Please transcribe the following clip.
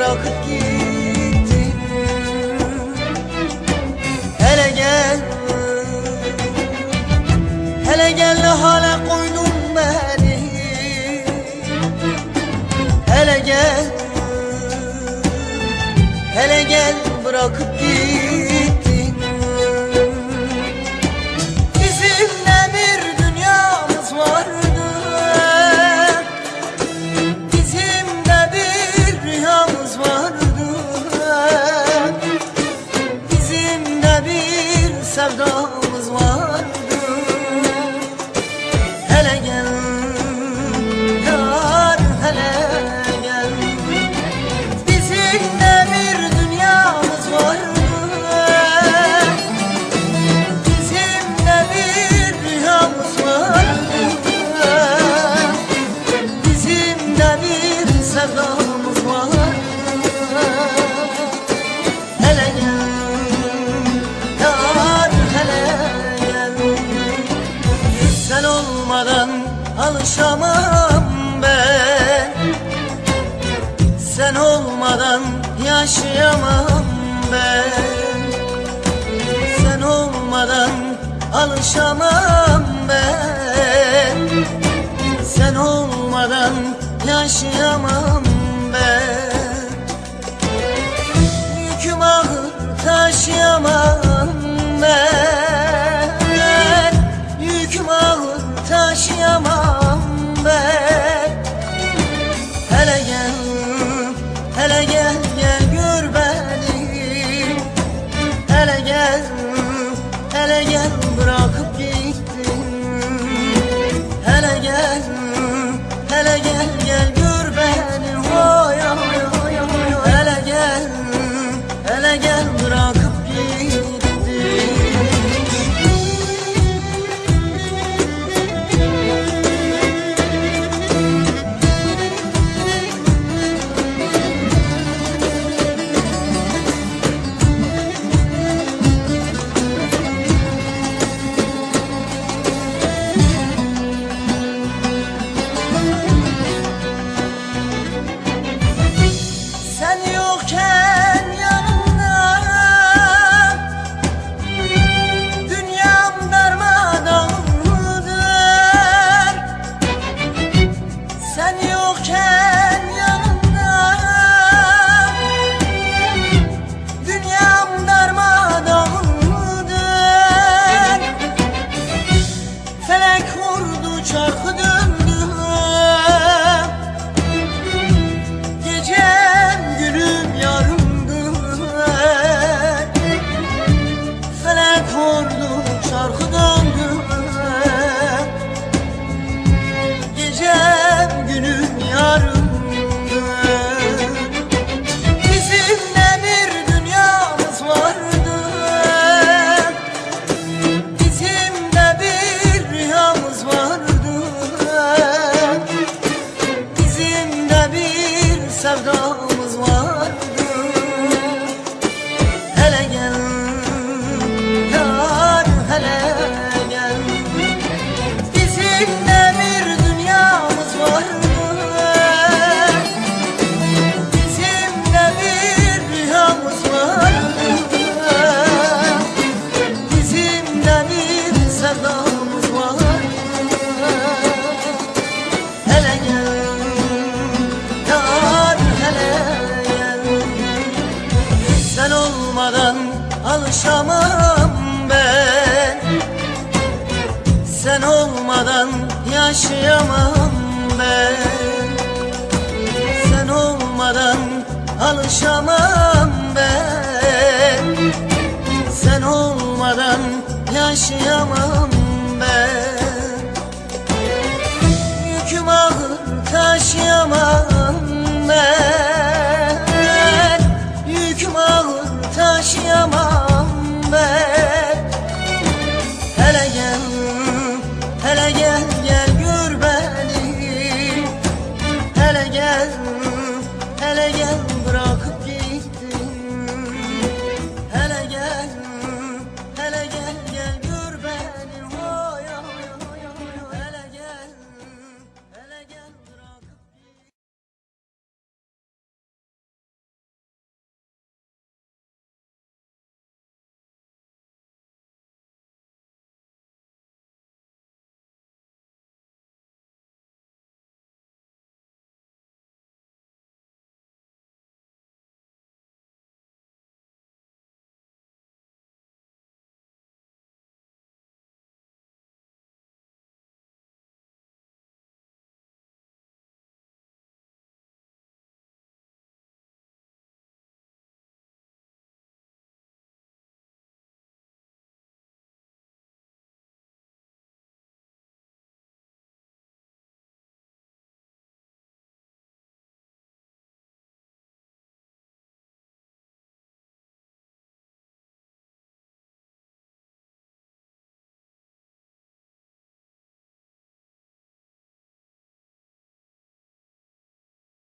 bırakıp gittin. Hele gel, hele gel ne hale koydun beni. Hele gel, hele gel bırakıp gittin. Bizim de bir dünyamız vardı, bizim de bir rüyamız vardı, bizim de bir sevdamız vardı. Hele gel yar, hele gel, bizim de bir dünyamız vardı, bizim de bir rüyamız vardı, bizim de bir sevdamız vardı. Hele gel yar, hele gel, sen olmadan alışamam ben, sen olmadan yaşayamam ben, sen olmadan alışamam ben, sen olmadan yaşayamam ben. Yüküm ağır taşıyamam ben, yüküm ağır taşıyamam ben. Hele gel, hele gel, gel gör beni. Hele gel, hele gel bırakıp gittin. Hele gel, hele gel, gel gör beni. Oy oy oy oy. Hele gel, hele gel bırakıp gittin. Sen yokken yanımda dünyam darmadağındır. Sen yokken yanımda dünyam darmadağındır. Felek vurdu, çarkı döndü, gecem günüm yarımdı. Felek vurdu, çarkı döndü, gecem günüm yarımdı. Bizim de bir dünyamız vardı, bizim de bir rüyamız vardı, bizim de bir sevdamız vardı. Hele gel yar, hele gel, bizim de bir dünyamız vardı, bizim de bir rüyamız vardı, bizim de bir sevdamız vardı. Hele gel yar, hele gel, sen olmadan alışamam ben, sen olmadan yaşayamam ben, sen olmadan alışamam ben, sen olmadan yaşayamam